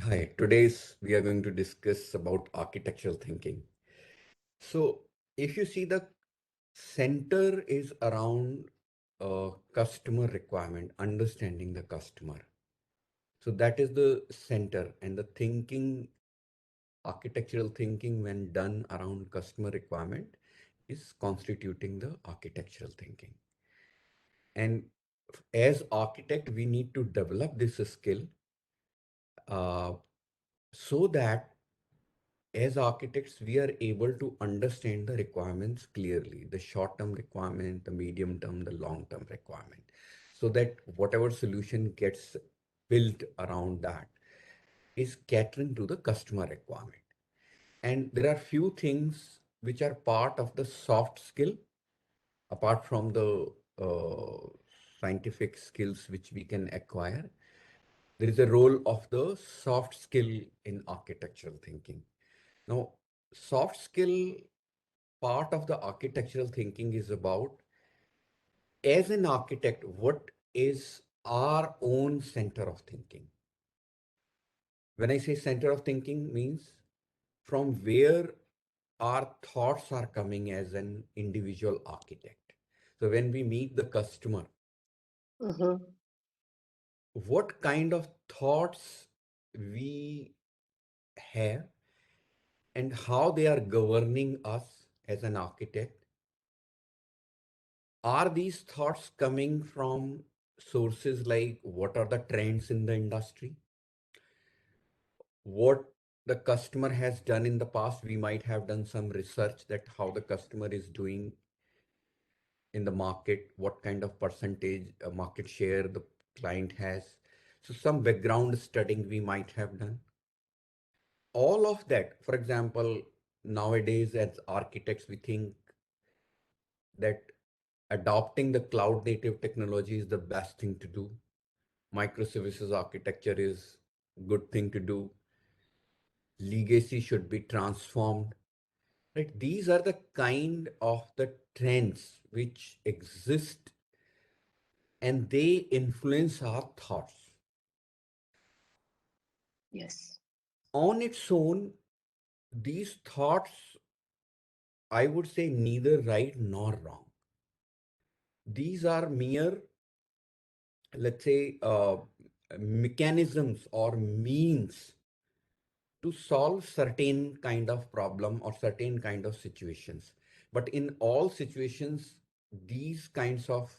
Hi, today's we are going to discuss about architectural thinking. So, if you see the center is around customer requirement, understanding the customer. So that is the center, and the thinking, architectural thinking when done around customer requirement is constituting the architectural thinking. And as architect, we need to develop this skill uh, so that as architects, we are able to understand the requirements clearly, the short-term requirement, the medium-term, the long-term requirement, so that whatever solution gets built around that is catering to the customer requirement. And there are few things which are part of the soft skill, apart from the scientific skills which we can acquire. There is a role of the soft skill in architectural thinking. Now, soft skill part of the architectural thinking is about, as an architect, what is our own center of thinking? When I say center of thinking means from where our thoughts are coming as an individual architect. So when we meet the customer, Mm-hmm. what kind of thoughts we have and how they are governing us as an architect. Are these thoughts coming from sources like what are the trends in the industry? What the customer has done in the past? We might have done some research that how the customer is doing in the market, what kind of percentage market share the client has. So some background studying we might have done. All of that, for example, nowadays as architects, we think that adopting the cloud native technology is the best thing to do. Microservices architecture is good thing to do. Legacy should be transformed. Right? These are the kind of the trends which exist and they influence our thoughts. Yes, On its own, these thoughts, I would say, neither right nor wrong. These are mere, let's say, mechanisms or means to solve certain kind of problem or certain kind of situations. But in all situations, these kinds of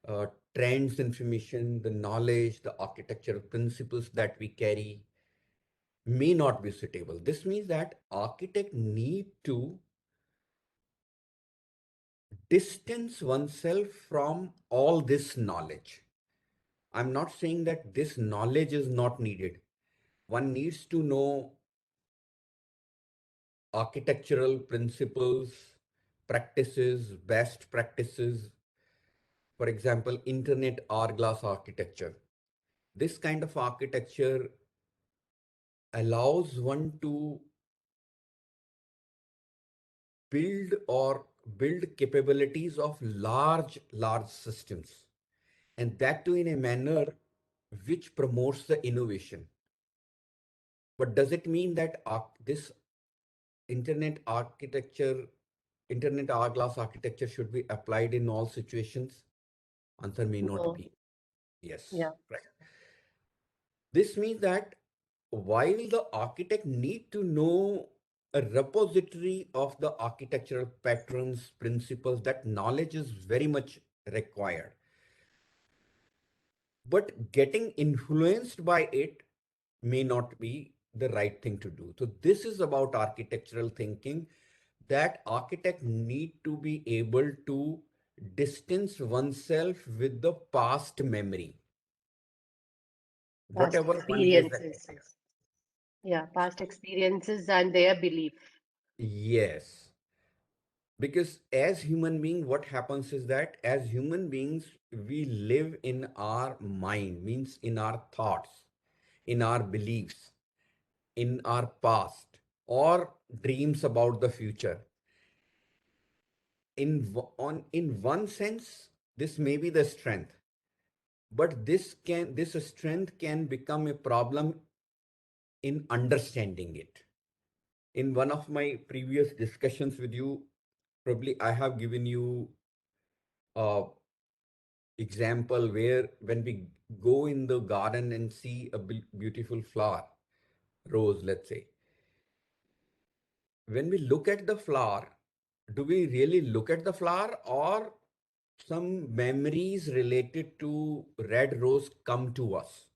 uh, trends, information, the knowledge, the architectural principles that we carry may not be suitable. This means that architect need to distance oneself from all this knowledge. I'm not saying that this knowledge is not needed. One needs to know architectural principles, practices, best practices. For example, Internet Hourglass Architecture. This kind of architecture allows one to build or build capabilities of large systems, and that too in a manner which promotes the innovation. But does it mean that this internet architecture, Internet Hourglass architecture should be applied in all situations? Answer may not no, be yes. yeah, Right. This means that while the architect need to know a repository of the architectural patterns, principles, that knowledge is very much required. But getting influenced by it may not be the right thing to do. So this is about architectural thinking, that architect need to be able to distance oneself with the past memory, past whatever one has experiences. acquired. Yeah, past experiences and their belief. Yes, because as human being, what happens is that as human beings, we live in our mind, means in our thoughts, in our beliefs, in our past, or dreams about the future. In one sense, this may be the strength, but this strength can become a problem in understanding it. In one of my previous discussions with you, probably I have given you a example where when we go in the garden and see a beautiful flower, rose, let's say, when we look at the flower, do we really look at the flower, or some memories related to red rose come to us?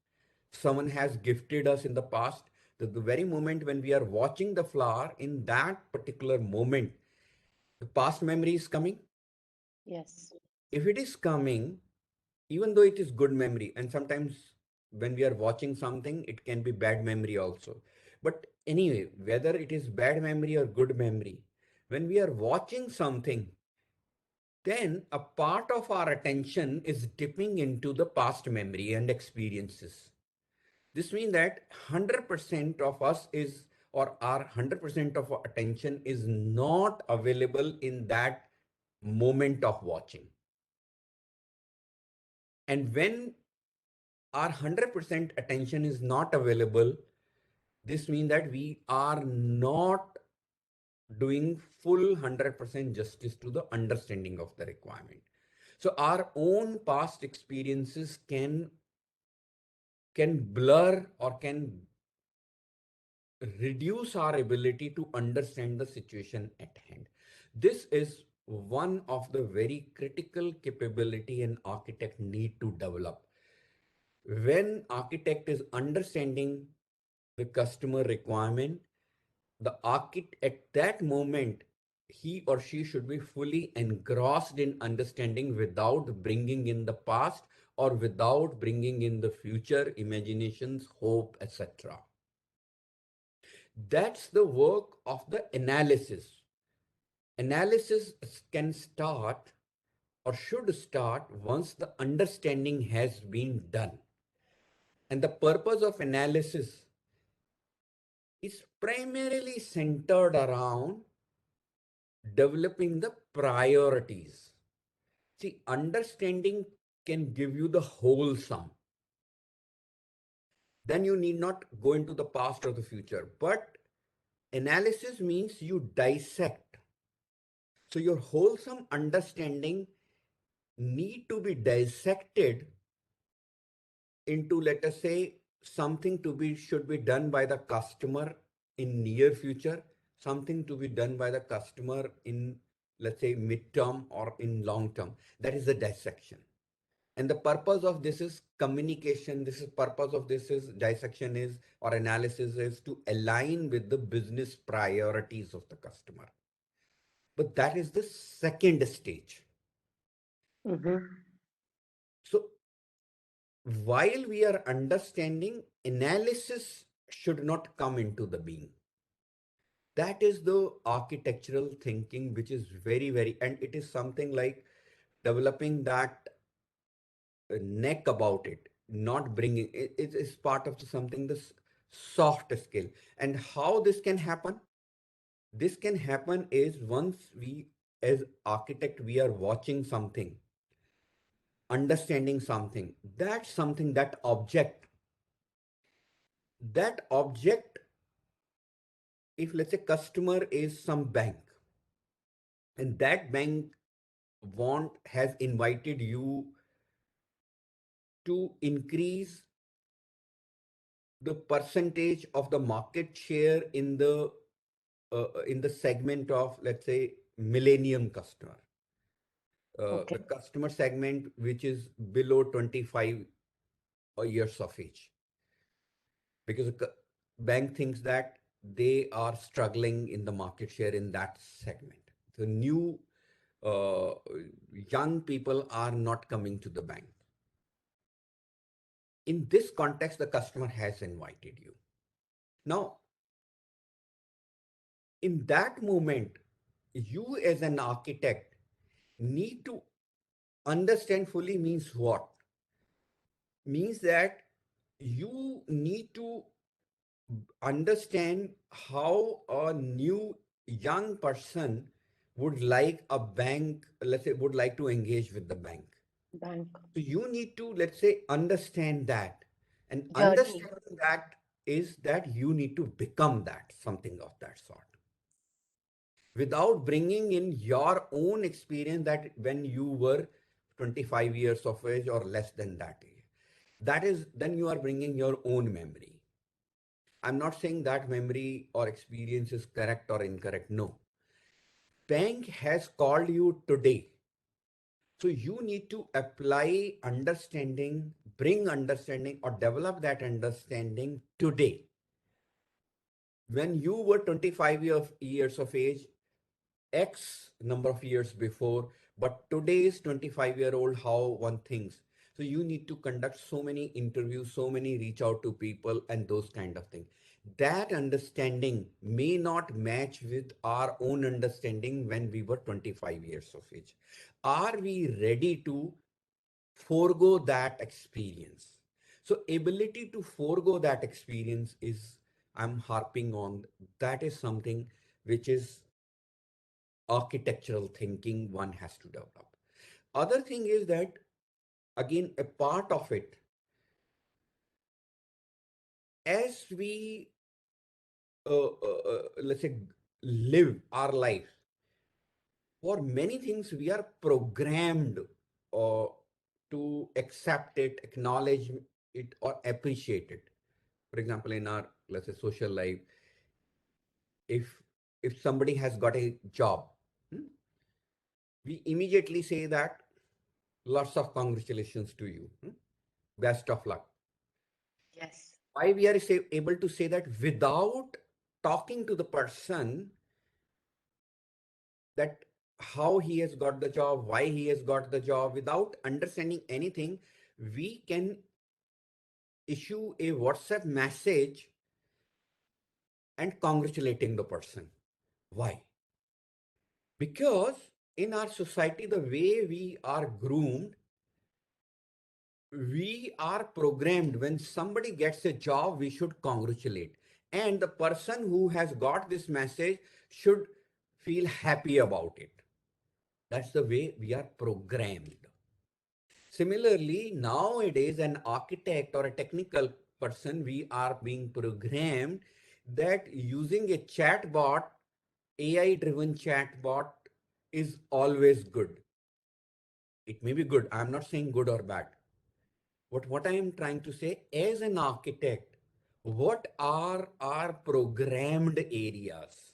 Someone has gifted us in the past. That the very moment when we are watching the flower, in that particular moment, the past memory is coming. Yes. If it is coming, even though it is good memory, and sometimes when we are watching something, it can be bad memory also. But anyway, whether it is bad memory or good memory, when we are watching something, then a part of our attention is dipping into the past memory and experiences. This means that 100% of us is, or our 100% of our attention is not available in that moment of watching. And when our 100% attention is not available, this means that we are not doing full 100% justice to the understanding of the requirement. So our own past experiences can blur or can reduce our ability to understand the situation at hand. This is one of the very critical capability an architect need to develop. When architect is understanding the customer requirement, the architect at that moment, he or she should be fully engrossed in understanding without bringing in the past or without bringing in the future imaginations, hope, etc. That's the work of the analysis. Analysis can start or should start once the understanding has been done. And the purpose of analysis is primarily centered around developing the priorities. See, understanding can give you the whole sum. Then you need not go into the past or the future. But analysis means you dissect. So your wholesome understanding need to be dissected into, let us say, something to be should be done by the customer in near future, something to be done by the customer in, let's say, midterm or in long term. That is the dissection. And the purpose of this is communication. This is purpose of this is dissection is or analysis is to align with the business priorities of the customer. But that is the second stage. Mm-hmm. So while we are understanding, analysis should not come into the being. That is the architectural thinking, which is very, and it is something like developing that neck about it, not bringing it, it is part of something this soft skill. And how this can happen? This can happen is once we, as architect, we are watching something, understanding something, that object, if let's say customer is some bank, and that bank want has invited you to increase the percentage of the market share in the segment of, let's say, millennium customer, the Okay. customer segment which is below 25 years of age, because the bank thinks that they are struggling in the market share in that segment. So new uh, young people are not coming to the bank. In this context, the customer has invited you. Now, in that moment, you as an architect need to understand fully means what? Means that you need to understand how a new young person would like a bank, let's say, would like to engage with the bank. Bank So you need to, let's say, understand that. And journey. understanding that, is that you need to become that, something of that sort, without bringing in your own experience that when you were 25 years of age or less than that age. That is, then you are bringing your own memory. I'm not saying that memory or experience is correct or incorrect. No. Bank has called you today. So you need to apply understanding, bring understanding, or develop that understanding today. When you were 25 years of age, X number of years before, but today's 25-year-old, how one thinks. So you need to conduct so many interviews, so many reach out to people and those kind of things. That understanding may not match with our own understanding when we were 25 years of age. Are we ready to forego that experience? So ability to forego that experience is, I'm harping on, that is something which is architectural thinking one has to develop. Other thing is that, again, a part of it, as we, let's say, live our life, for many things we are programmed uh, to accept it, acknowledge it, or appreciate it. For example, in our, let's say, social life, if somebody has got a job, hmm, we immediately say that lots of congratulations to you, best of luck. Yes. Why we are able to say that without talking to the person, that how he has got the job, why he has got the job, without understanding anything, we can issue a WhatsApp message and congratulating the person. Why? Because in our society, the way we are groomed, we are programmed when somebody gets a job, we should congratulate. And the person who has got this message should feel happy about it. That's the way we are programmed. Similarly, nowadays, an architect or a technical person, we are being programmed that using a chatbot, AI driven chatbot, is always good. It may be good. I'm not saying good or bad. But what I am trying to say, as an architect, what are our programmed areas?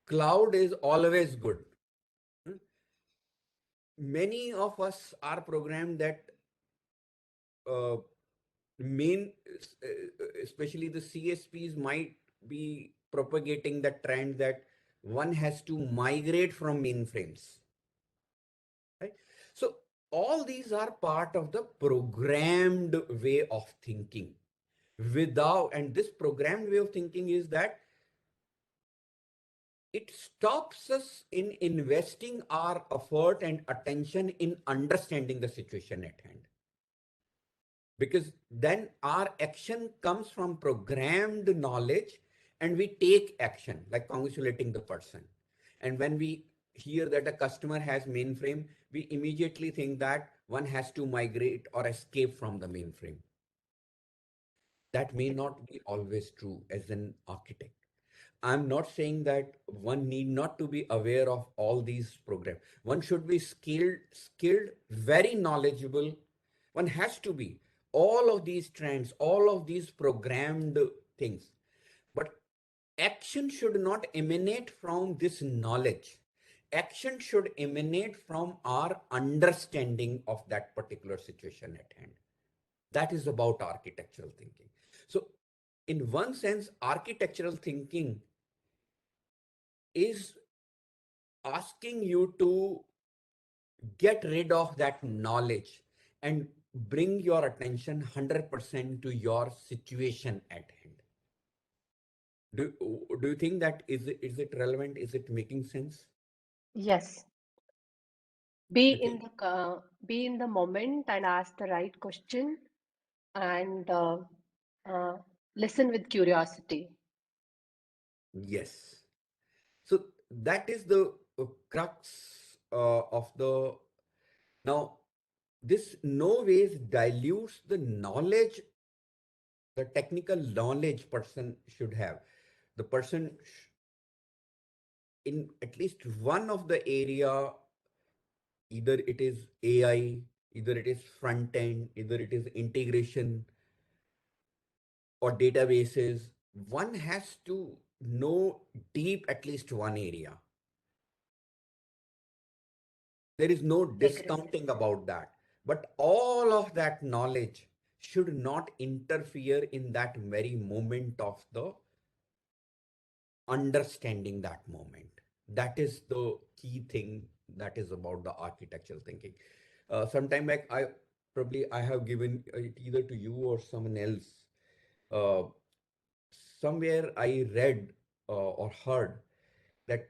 Cloud is always good. Hmm? Many of us are programmed that uh, main, especially the CSPs, might be propagating the trend that one has to migrate from mainframes. Right? So all these are part of the programmed way of thinking. Without, and this programmed way of thinking is that it stops us in investing our effort and attention in understanding the situation at hand, because then our action comes from programmed knowledge and we take action like congratulating the person. And when we hear that a customer has mainframe, we immediately think that one has to migrate or escape from the mainframe. That may not be always true as an architect. I'm not saying that one need not to be aware of all these programs. One should be skilled, very knowledgeable. One has to be all of these trends, all of these programmed things. But action should not emanate from this knowledge. Action should emanate from our understanding of that particular situation at hand. That is about architectural thinking. So, in one sense, architectural thinking is asking you to get rid of that knowledge and bring your attention 100% to your situation at hand. Do, do you think that is it relevant? Is it making sense? Yes. Okay. Be in the moment and ask the right question and uh, listen with curiosity. Yes. So that is the crux of the. Now, this no ways dilutes the knowledge the technical knowledge person should have. The person in at least one of the area, either it is AI, either it is front end, either it is integration or databases, one has to know deep at least one area. There is no Agree. discounting about that. But all of that knowledge should not interfere in that very moment of the understanding that moment. That is the key thing that is about the architectural thinking. Sometime back, I have given it either to you or someone else. Uh, Somewhere I read or heard that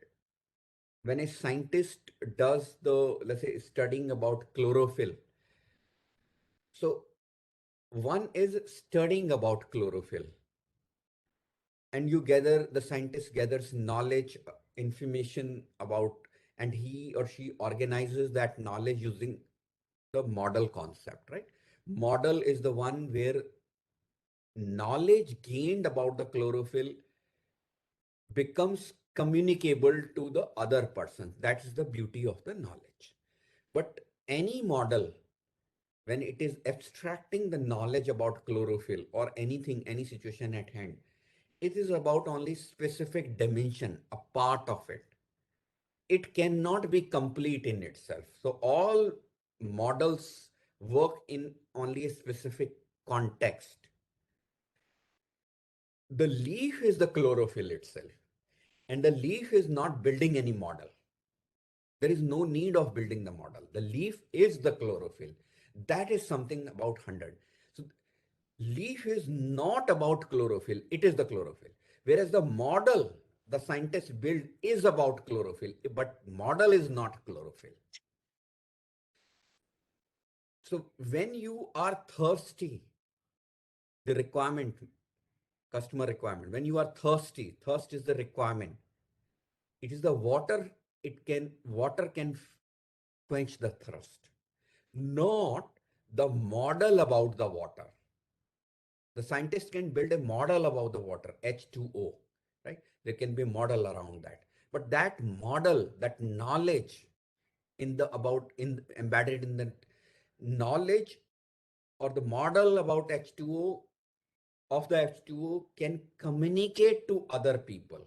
when a scientist does the, let's say, studying about chlorophyll, so one is studying about chlorophyll, and you gather, the scientist gathers knowledge, information about, and he or she organizes that knowledge using the model concept, right? Model is the one where knowledge gained about the chlorophyll becomes communicable to the other person. That's the beauty of the knowledge. But any model, when it is abstracting the knowledge about chlorophyll or anything, any situation at hand, it is about only specific dimension, a part of it. It cannot be complete in itself. So all models work in only a specific context. The leaf is the chlorophyll itself, and the leaf is not building any model. There is no need of building the model. The leaf is the chlorophyll. That is something about 100. So leaf is not about chlorophyll, it is the chlorophyll. Whereas the model the scientist build is about chlorophyll, but model is not chlorophyll. So when you are thirsty, the requirement, customer requirement, when you are thirsty, thirst is the requirement. It is the water, water can quench the thirst, not the model about the water. The scientist can build a model about the water, H2O, right? There can be a model around that. But that model, that knowledge in the about in embedded in the knowledge or the model about H2O of the H2O can communicate to other people,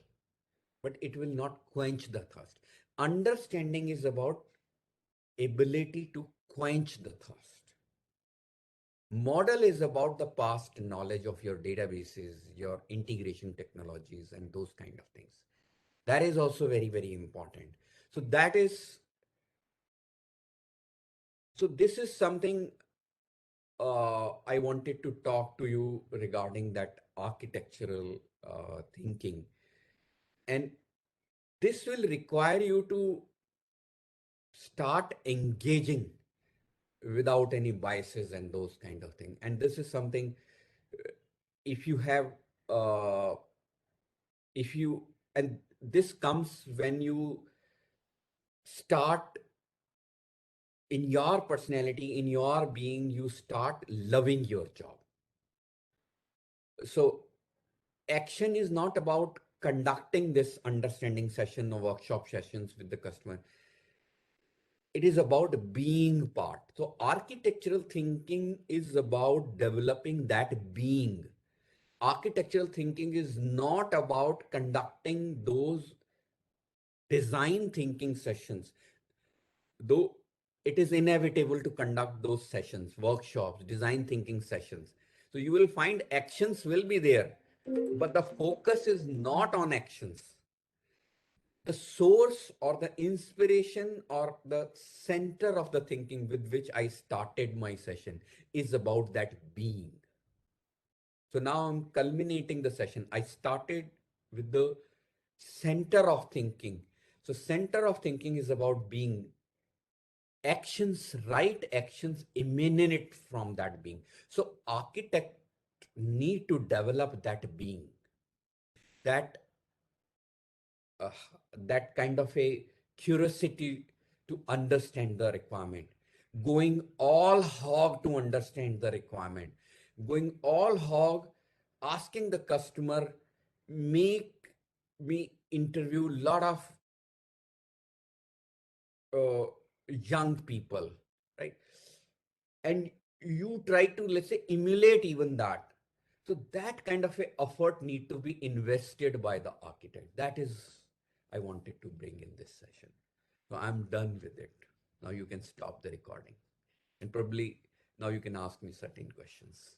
but it will not quench the thirst. Understanding is about ability to quench the thirst. Model is about the past knowledge of your databases, your integration technologies, and those kind of things. That is also very, very important. So that is, so this is something I wanted to talk to you regarding that architectural thinking. And this will require you to start engaging without any biases and those kind of things. And this is something, if you have, uh, if you, and this comes when you start in your personality, in your being, you start loving your job. So action is not about conducting this understanding session or workshop sessions with the customer. It is about being part. So architectural thinking is about developing that being. Architectural thinking is not about conducting those design thinking sessions, though it is inevitable to conduct those sessions, workshops, design thinking sessions. So you will find actions will be there, but the focus is not on actions. The source or the inspiration or the center of the thinking with which I started my session is about that being. So now I'm culminating the session. I started with the center of thinking. So center of thinking is about being. Actions, right actions emanate from that being. So architect need to develop that being, that uh, that kind of a curiosity to understand the requirement, going all hog to understand the requirement, going all hog. asking the customer make me interview a lot of uh, young people, right? And you try to, let's say, emulate even that. So that kind of a effort need to be invested by the architect. That is I wanted to bring in this session. So I'm done with it. Now you can stop the recording, and probably now you can ask me certain questions.